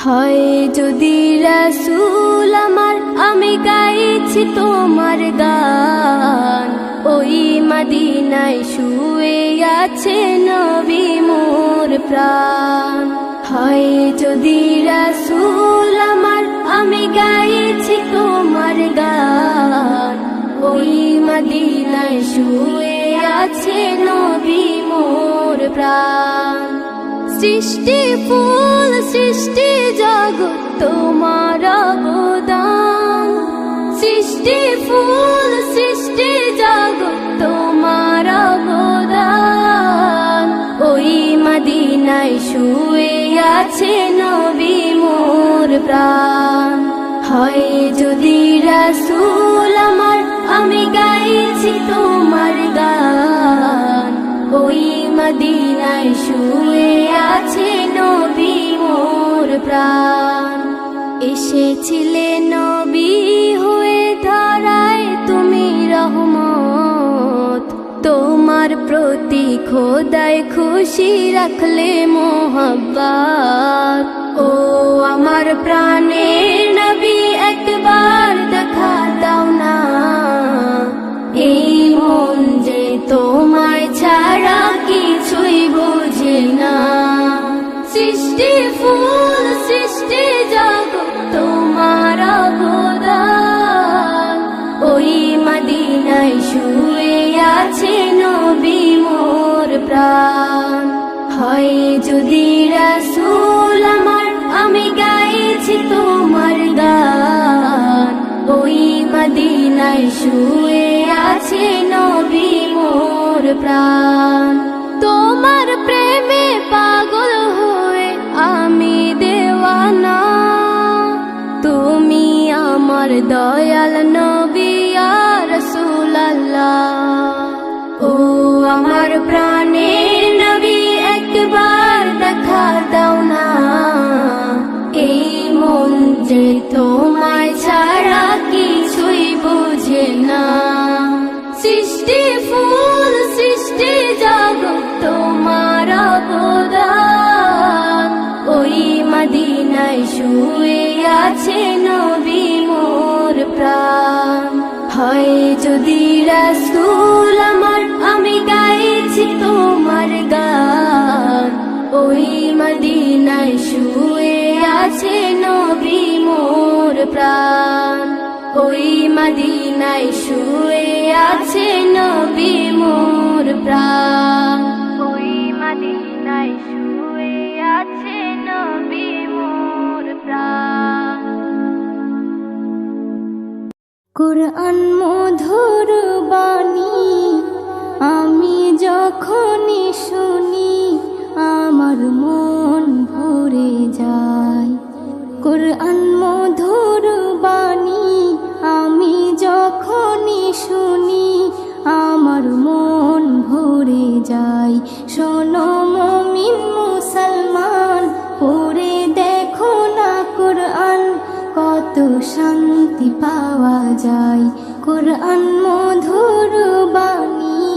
হয় যদি রাসূল আমার, আমি গাইছি তোমার গান। ওই মদিনায় শুয়ে আছে নবী মোর প্রাণ। হয় যদি রাসূল আমার, আমি গাইছি তোমার গান। ওই মদিনায় শুয়ে আছে নবী মোর প্রাণ। সৃষ্টি ফুল সৃষ্টি জগৎ তোমার অবদান। সৃষ্টি ফুল সৃষ্টি জগৎ তোমার অবদান। ওই মদিনায় শুয়ে আছে নবী মোর প্রাণ। হয় যদি রাসূল আমার, আমি গাইছি তোমার গান। ওই মদিনায় শুয়ে আছে নবী মোর প্রাণ। এসেছিলে নবী হয়ে ধরায় তুমি রহমত। তোমার প্রতি খোদায় খুশি রাখলে মোহাব্বত। ও আমার প্রাণের নবী, একবার দেখা দাও না। এই মন যে তোমায় ছাড়া কিছুই বোঝে না। সৃষ্টি ফুল সৃষ্টি জগৎ তোমার অবদান। ওই মদিনায় শুয়ে আছে নবী মোর প্রাণ। হয় যদি রাসূল আমার, আমি গাইছি তোমার গান। ওই মদিনায় শুয়ে আছে নবী মোর প্রাণ। তোমার প্রেমে পাগল হয়ে আমি দেওয়ানা। তুমি আমার দয়াল নবী ইয়া রাসূলুল্লাহ। ও আমার প্রাণের নবী, একবার দেখা দাও না। এই মন যে তোমায় ছাড়া কিছুই বোঝে না। সৃষ্টি ফুল সৃষ্টি জগৎ তোমার অবদান। ওই মদিনায় শুয়ে আছে নবী মোর প্রাণ। হয় যদি রাসূল আমার, আমি গাইছি তোমার গান। ওই মদিনায় শুয়ে আছে নবী মোর প্রাণ। ওই মদিনায় শুয়ে আছে নবী মোর প্রাণ। ওই মদিনায় শুয়ে আছে নবী মোর প্রাণ। কুরআন মধুর বাণী আমি যখনই শুনি, আমার মন ভরে যায়। কুরআন মধুর বাণী আমি যখনই শুনি, আমার মন ভরে যায়। শোনো মুমিন মুসলমান, পড়ে দেখো না কুরআন, কত শান্তি পাওয়া যায়। কুরআন মধুর বাণী,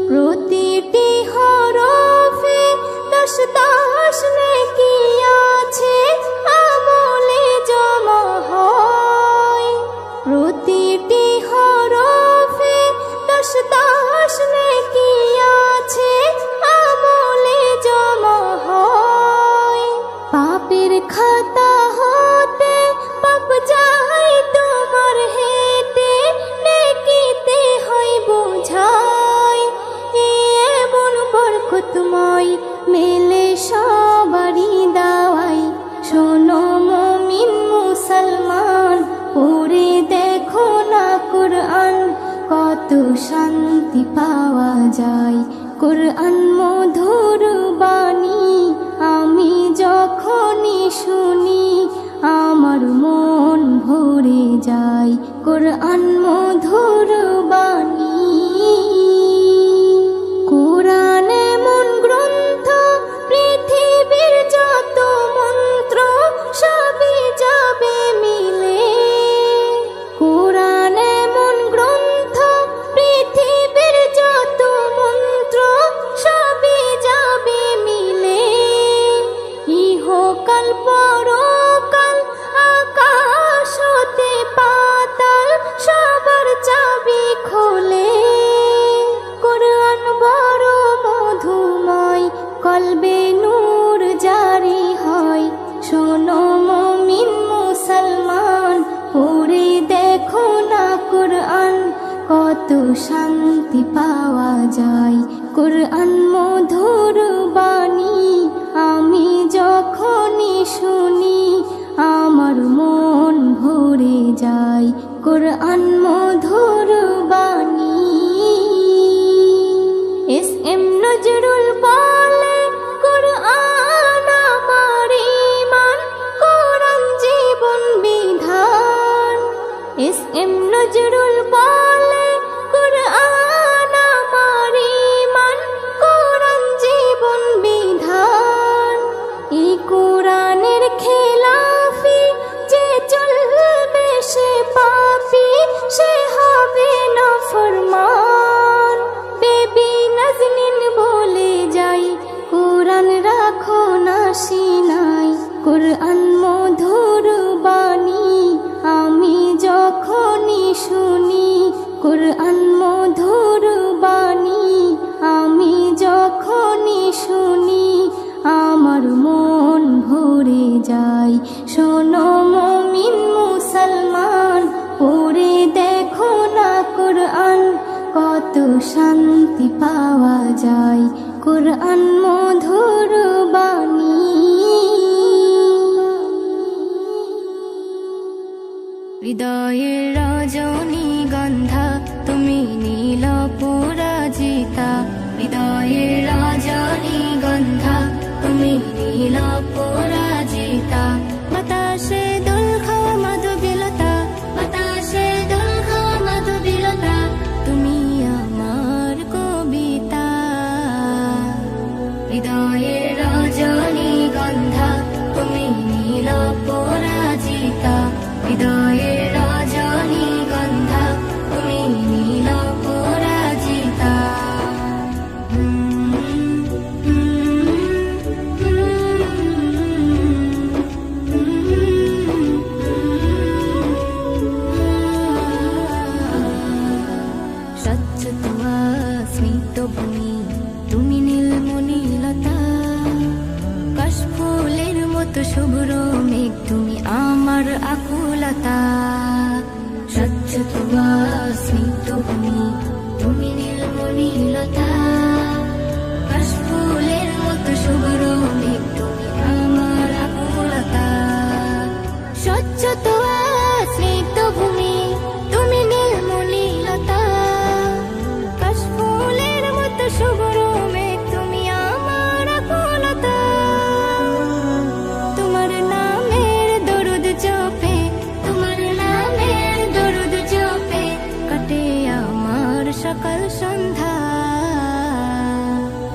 প্রতিটি হরফে 10 নেকি আছে, আমলে জমা হয়। প্রতিটি হরফে 10 নেকি আছে, আমলে জমা হয়। পাপের খাতা হতে পাপ যায় তোমার হেঁটে, নেকিতে হয় বোঝাই। এমন বরকতময় মেলে সবারই দাওয়াই। শোনো মুমিন মুসলমান, পড়ে দেখো না কুরআন, কত শান্তি পাওয়া যায়। কুরআন মধুর বাণী আমি যখনই শুনি, আমার মন ভরে যায়। কুরআন মধুর বাণী। কুরআন এমন গ্রন্থ, পৃথিবীর যত মন্ত্র সবই যাবে মিলে। কুরআন এমন গ্রন্থ, পৃথিবীর যত মন্ত্র সবই যাবে মিলে। ইহ ইহকাল পরকাল আকাশ হতে পাতাল সবার চাবি খোলে। কোরআন বড় মধুময় কলবে নূর জারি হয়। শোনো মুমিন মুসলমান পড়ে দেখো না কোরআন, কত শান্তি পাওয়া যায়। কোরআন মধুর বাণী আমি যখনই শুনি আমার মন ভরে যায়। কোরআন মধুর বাণী। এস এম নজরুল বলে কোরআন আমার ঈমান, কোরআন জীবন বিধান। এস এম নজরুল বলে কোরআন আমার ঈমান, কোরআন জীবন বিধান। এই কোরআনের খেলাফি যে চলবে সে পাপী, সে হবে নাফরমান। বেবি নাজনীন বলে যাই কোরআন রাখো না সিনাই। কোরআন মধুর বাণী আমি যখনই শুনি, কোরআন মধুর বাণী আমি যখনই শুনি আমার মন ভরে যায়। শোনো মুমিন মুসলমান পড়ে দেখো না কোরআন, কত শান্তি পাওয়া যায়। কোরআন মধুর বাণী। হৃদয়ের রজনীগন্ধা তুমি নীল পরাজিতা। হৃদয়ের রজনীগন্ধা তুমি নীল পরাজিতা। বাতাসে দোল খাওয়া মাধবীলতা, বাতাসে দোল খাওয়া মাধবীলতা, তুমি আমার কবিতা। হৃদয়ের রজনীগন্ধা তুমি নীল পরাজিতা। হৃদয়ের রজনীগন্ধা তুমি নীল পরাজিতা। স্বচ্ছ তোমা স্মিত ভূমি তুমি নীলমণিলতা। কাশফুলের মতো শুভ্র মেঘ তুমি আমার আকুলতা। স্বচ্ছ তোমা স্মিত ভূমি তুমি নীলমণিলতা। কাশফুলের মতো শুভ্র মেঘ তুমি আমার আকুলতা। স্বচ্ছ তোমা স্নিগ্ধ ভূমি তুমি নীলমণিলতা। কাশফুলের মতো শুভ্র মেঘ তুমি আমার আকুলতা। তোমার নামের দরুদ জপে, তোমার নামের দরুদ জপে কাটে আমার সকাল সন্ধ্যা।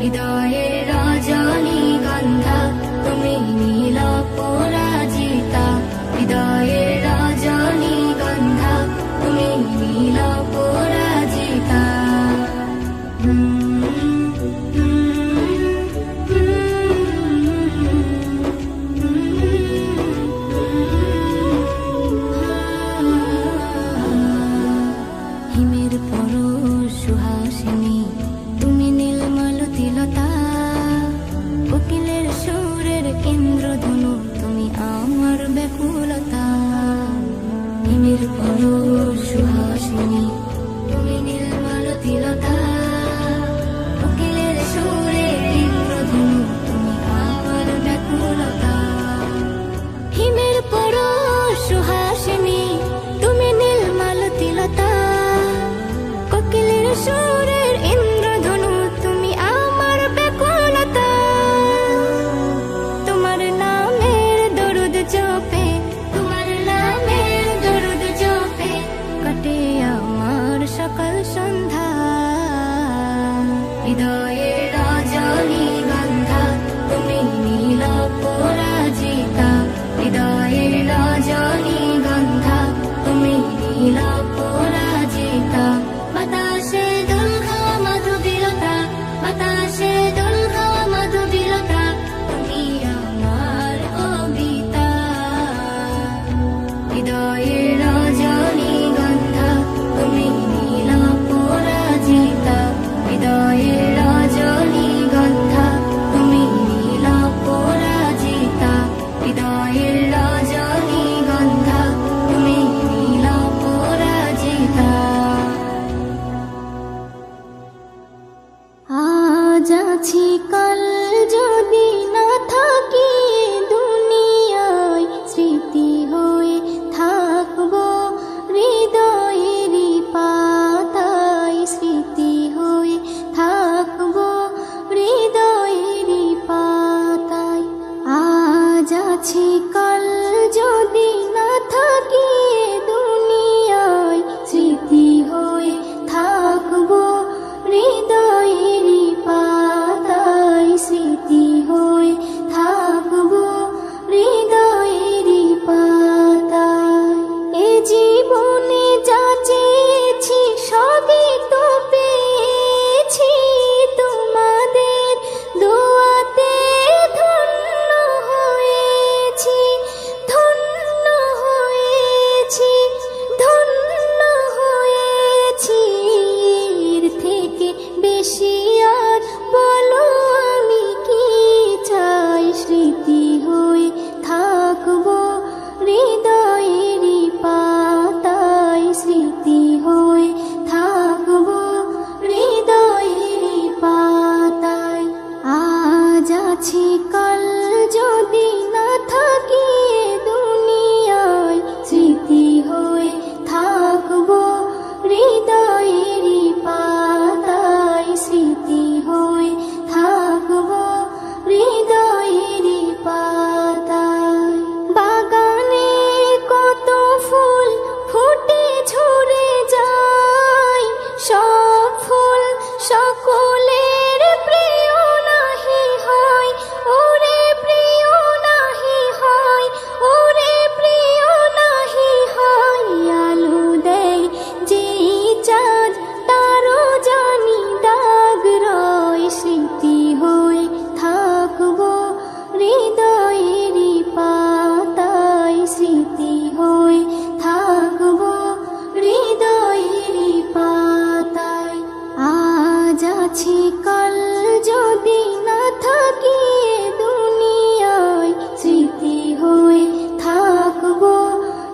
হৃদয়ের রজনীগন্ধা তুমি নীল পরাজিতা। হৃদয়ের রজনীগন্ধা তুমি নীল পরাজিতা। হিমের পরশ সুহাসিনী তুমি নীলমালতিলতা। কোকিলের সুরের ইন্দ্রধনু তুমি আমার ব্যাকুলতা। হিমের পরশ সুহাসিনী তুমি নীলমালতিলতা। কোকিলের সুরের ইন্দ্রধনু তুমি আমার ব্যাকুলতা। হিমের পরশ সুহাসিনী তুমি নীলমালতিলতা। কোকিলের সুরের ইন্দ্রধনু তুমি আমার ব্যাকুলতা। তোমার নামের দরুদ জপে, তোমার নামের দরুদ জপে কাটে আমার সকাল সন্ধ্যা। হৃদয়ের রজনীগন্ধা তুমি নীল পরাজিতা। হৃদয়ের রজনীগন্ধা তুমি নীল পরাজিতা। বাতাসে দোল আছি কাল যদি না থাকি এ দুনিয়ায়, স্মৃতি হয়ে থাকবো হৃদয়েরই পাতায়, স্মৃতি হয়ে থাকবো হৃদয়েরই পাতায়। এ জীবনে যা চেয়েছি সবই তো পেয়েছি, তোমাদের দোয়াতে ধন্য হয়েছি, ধন্য হয়েছি, ধন্য হয়েছি। এর থেকে বেশি আর বলো আমি কি চাই, স্মৃতি হয়ে থাকবো হৃদয়েরই পাতায়, স্মৃতি হয়ে থাকবো হৃদয়েরই পাতায়। আজ আছি কাল যদি না থাকি এ দুনিয়ায়, স্মৃতি হয়ে থাকবো হৃদয়েরই পাতায়, স্মৃতি হয়ে থাকবো হৃদয়েরই পাতায়। বাগানে কত ফুল ফুটে ঝরে যায়, সব ফুল সকলের প্রিয় নাহি হয়, ওরে প্রিয় নাহি হয়, ওরে প্রিয় নাহি হয়। আলো দেয় যে চাঁদ তারও জানি দাগ রয়, স্মৃতি হয়ে থাকবো হৃদয়েরই পাতায়, স্মৃতি হয়ে থাকবো হৃদয়েরই পাতায়। আজ আছি কাল যদি না থাকি এ দুনিয়ায়, স্মৃতি হয়ে থাকবো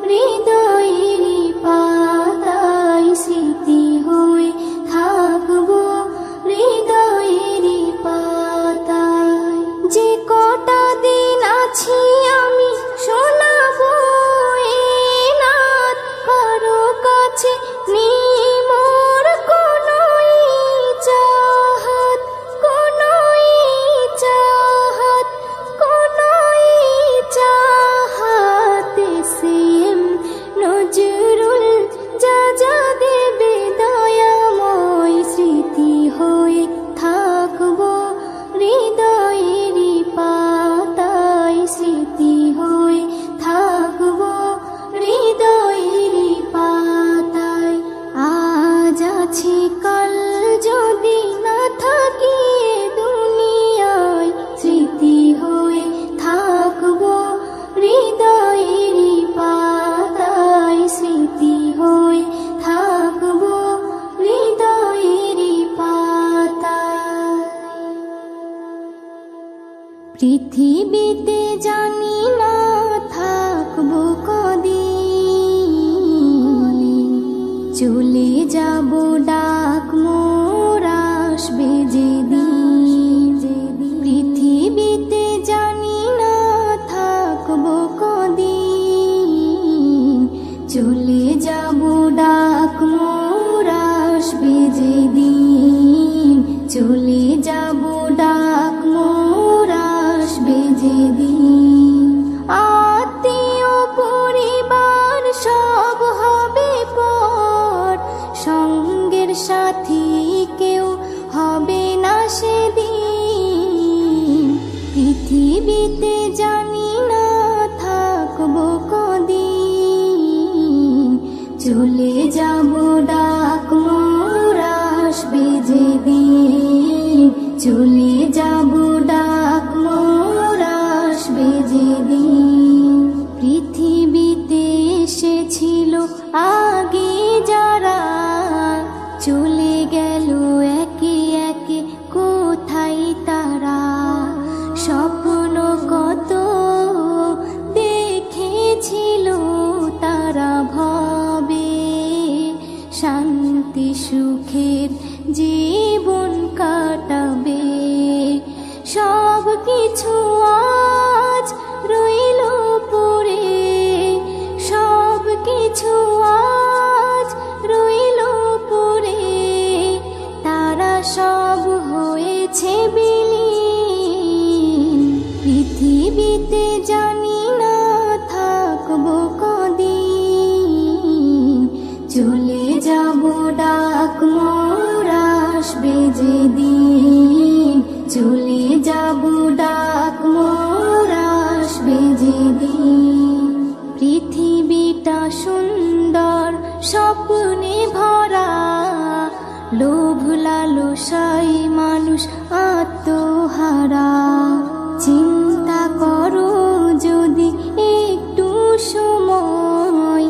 হৃদয়েরই পাতায়, স্মৃতি হয়ে থাকবো হৃদয়েরই পাতায়। যে কটা দিন আছি আমি শোনাবো এ নাত, কারো কাছে নেই মোর কোনো চাহাত, কোনো চাহাত, কোনো চাহাত। সেম নজরুল যা যা দেবে দয়াময়, স্মৃতি হয়ে থাকবো হৃদয়েরই পাতায়, স্মৃতি হয়ে থাকবো হৃদয়েরই পাতায়। আজ আছি কাল যদি না থাকি এ দুনিয়ায়, স্মৃতি হয়ে থাকবো হৃদয়েরই পাতায়, স্মৃতি হয়ে থাকবো হৃদয়েরই পাতায়। পৃথিবীতে জানি না থাকবো কদিন, চলে যাব ডাক মোর আসবে যেদিন। পৃথিবীতে জানি না থাকবো কদিন, চলে যাব ডাক মোর আসবে যেদিন, চলে যাব ডাক মোর আসবে যেদিন। আত্মীয় পরিবার সব হবে পর, সঙ্গের সাথী কেউ হবে না সেদিন। পৃথিবীতে জানি না থাকবো কদিন, চলে যাব ডাক মোর আসবে যেদিন, চলে যাব ডাক মোর আসবে যেদিন। পৃথিবীতে এসেছিল আগে যারা, চলে গেল একে একে কোথায় তারা। স্বপ্ন কত দেখেছিল তারা ভবে, শান্তি সুখের জীবন কাটাবে। সব কিছু আজ রইল পড়ে, সব কিছু আজ যাব ডাক মোর আসবে যেদিন, পৃথিবীটা সুন্দর স্বপ্নে ভরা, লোভ লালসায় মানুষ আত্মহারা। চিন্তা করো যদি একটু সময়,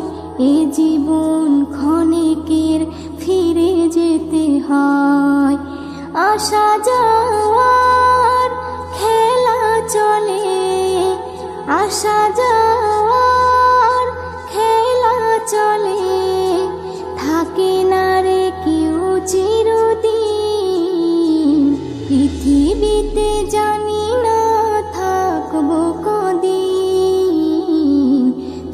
এ জীবন ক্ষণিকের ফিরে যেতে হয়। আসা যাওয়ার খেলা চলে, আসা যাওয়ার খেলা চলে, থাকে না রে কেউ চিরদিন। পৃথিবীতে জানি না থাকবো কদিন,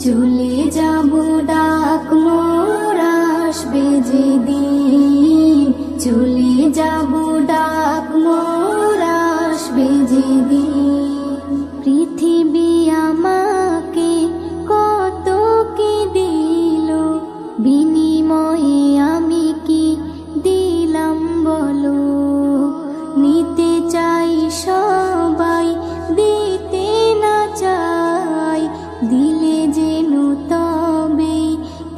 চলে যাব ডাক মোর আসবে যেদিন, চলে যাব ডাক মোর আসবে যেদিন। পৃথিবী আমাকে কত কি দিল, বিনিময়ে আমি কি দিলাম বলো। নিতে চাই সবাই, দিতে না চাই, দিলে যেন তবে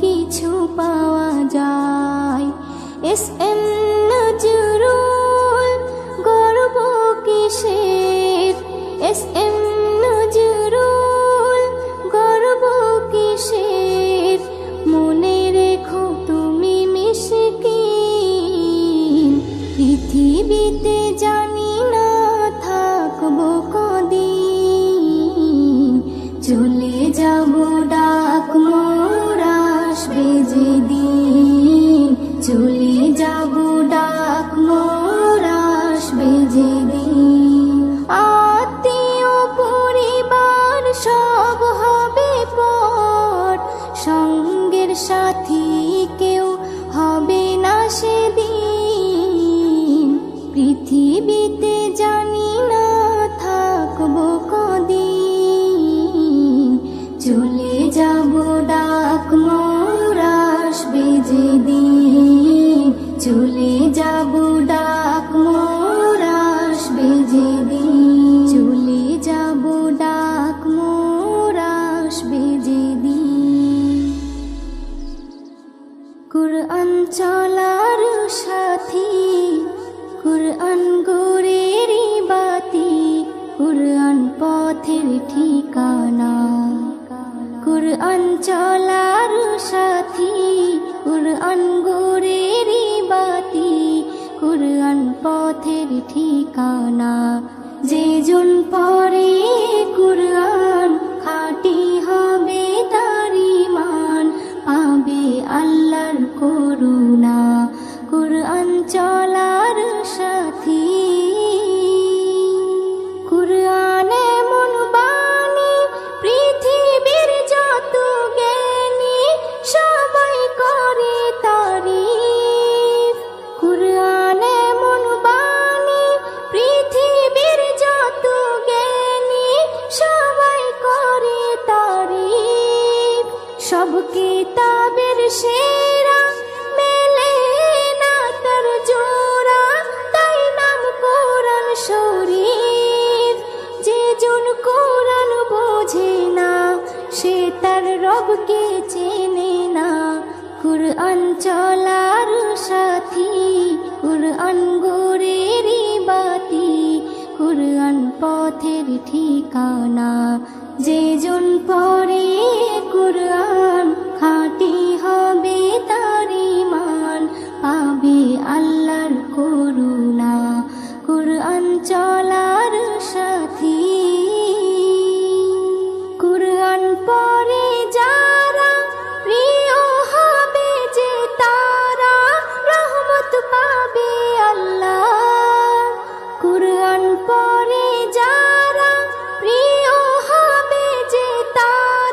কিছু পাওয়া যায়। এস এম নজরুল গর্ব কিসের, এস এম নজরুল গর্ব কিসের, মনে রেখো তুমি মিসকিন। পৃথিবীতে জানি না থাকবো কদিন, চলে যাব ডাক মোর আসবে যেদিন, চলে যাব ডাক মোর আসবে যেদিন। আত্মীয় পরিবার সব হবে পর, সঙ্গের সাথী কেউ হবে না সেদিন। পৃথিবীতে জানি না থাকবো কদিন, চলে যাব ডাক মোর আসবে যেদিন, চলে যাব ডাক মোর আসবে যেদিন, চলে যাব ডাক মোর আসবে যেদিন। কুরআন চলার সাথী, কুরআন গোরের বাতি, কুরআন পথের ঠিকানা। কুরআন চলার সাথী, কুরআন গোরের বাতি, কুরআন পথের ঠিকানা। যে জন পড়ে কুরআন খাঁটি হবে তার ঈমান, পাবে আল্লাহর করুণা। কুরআন চলার সাথী, কুরআন এমন বাণী পৃথিবীর যত জ্ঞানী সবাই করে তারিফ। কুরআন এমন বাণী পৃথিবীর যত জ্ঞানী সবাই করে তারিফ। সব কিতাবের সেরা মেলে না তার জোড়া, তাই নাম কোরআন শরীফ। যে জন কোরআন বোঝে না সে তার রবকে চেনে না। কুরআন চলার সাথী, কুরআন গোরের বাতি, কুরআন পথের ঠিকানা। যে জন পড়ে কুরআন খাঁটি হবে তার ঈমান, পাবে আল্লাহর করুণা। কুরআন চলার সাথী, কুরআন পড়ে যারা প্রিয় হবে যে তারা, রহমত পাবে আল্লাহ। কুরআন পড়ে যারা প্রিয় হবে যে তারা,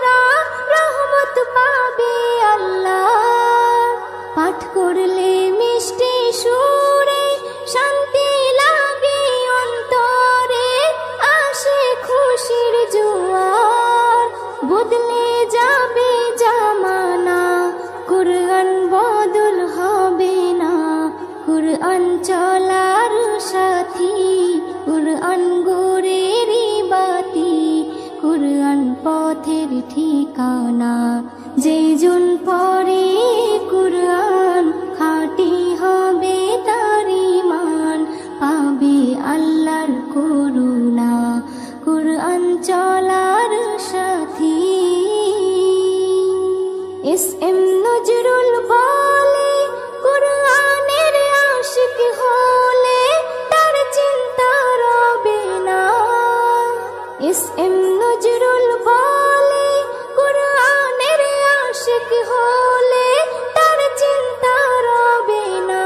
পথের ঠিকানা। যেজন পড়ে কুরআন খাঁটি হবে তার ঈমান, পাবে আল্লাহর করুণা কুরআন চলার সাথী। এস.এম. নজরুল বলে কুরআনের আশিক হলে তার চিন্তা রবে না। এস.এম. নজরুল বলে কুরআনের আশিক হলে তার চিন্তা রবে না।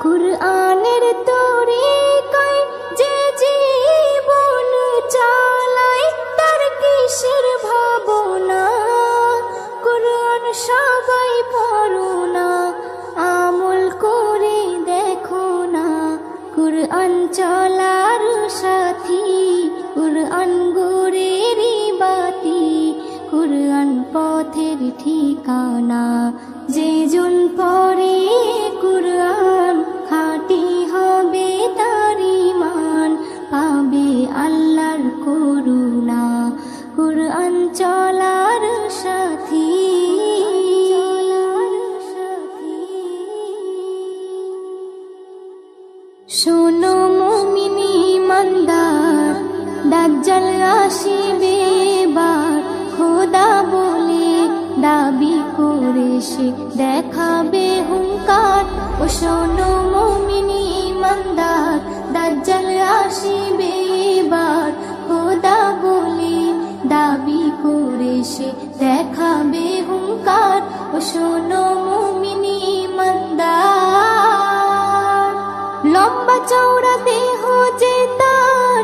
কুরআনের তরিকায় যে জীবন চালায় তার কিসের ভাবনা। কুরআন সবাই পড়ো না, আমল করে দেখো না। কুরআন চলার সাথী, কুরআন গোরেরই বাতি, কুরআন পথের ঠিকানা। যেজন পড়ে কুরআন খাঁটি হবে তার ঈমান, পাবে আল্লাহর করুণা কুরআন চলার সাথী। শোনো মুমিন ঈমানদার, দাজ্জাল আসিবে এবার। খোদা বলে দাবি করে সে দেখাবে হুঙ্কার। ও শোনো মুমিন ঈমানদার, দাজ্জাল আসিবে এবার। খোদা বলে দাবি করে সে দেখাবে হুঙ্কার। ও শোনো মুমিন ঈমানদার, লম্বা চওড়া দেহ যে তার,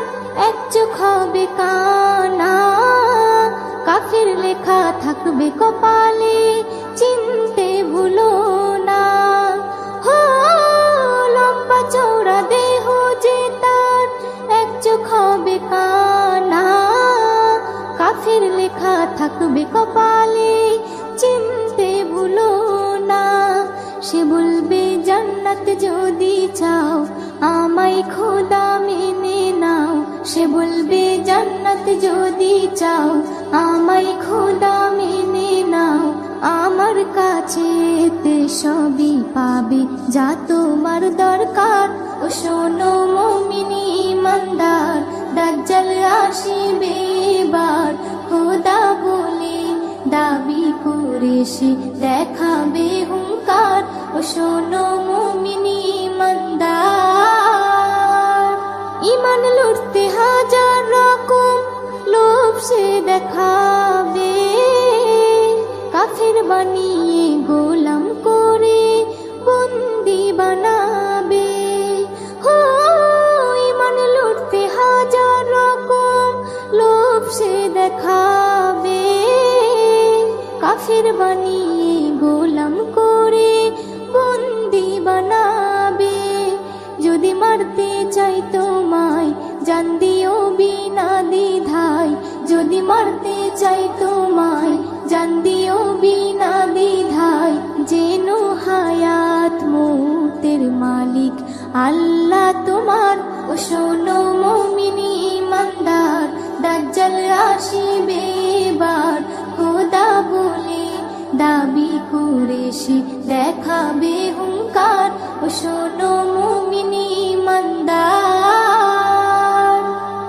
এক চোখ হবে কানা। কাফির লেখা থাকবে কপালে, চিনতে ভুলো না। হো লম্বা চওড়া দেহ যে তার, এক চোখ হবে কানা। কাফির লেখা থাকবে কপালে, চিনতে ভুলো না। সে বলবে জান্নাত যদি চাও আমায় খোদা মেনে নাও। সে বলবে জান্নাত যদি চাও আমায় খোদা মেনে নাও। আমার কাছে তে সবই পাবে যা তোমার দরকার। ও শোনো মুমিন ঈমানদার, দাজ্জাল আসিবে এবার। খোদা বলে দাবি করে সে দেখাবে হুঙ্কার। ও শোনো মুমিন ঈমানদার, ঈমান লুটতে হাজার রকম লোভ সে দেখাবে। কাফির বানিয়ে গোলাম করে বন্দি বানাবে। হো ঈমান লুটতে হাজার রকম লোভ সে দেখাবে। কাফির বানিয়ে গোলাম করে বন্দি বানাবে। যদি মারতে চাই তোমায় জান দিও বিনা দ্বিধায়। যদি মারতে চাই তোমায় জান দিও বিনা দ্বিধায়। যেন হায়াত মৌতের মালিক আল্লাহ তোমার। ও শোনো মুমিন ঈমানদার, দাজ্জাল আসিবে এবার। খোদা বলে দাবি করে সে দেখাবে হুঙ্কার। ও শোনো মুমিন ঈমানদার,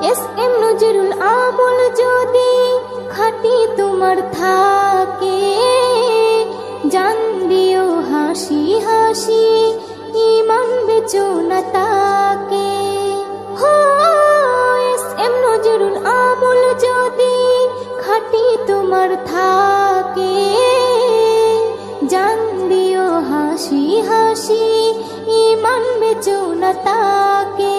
এস.এম. নজরুল আমল যদি খাঁটি তোমার থাকে, জান দিও হাসি হাসি ঈমান বেচো না তাকে। হো এস.এম. নজরুল আমল যদি খাঁটি তোমার থাকে, জান দিও হাসি হাসি ঈমান বেচো না তাকে।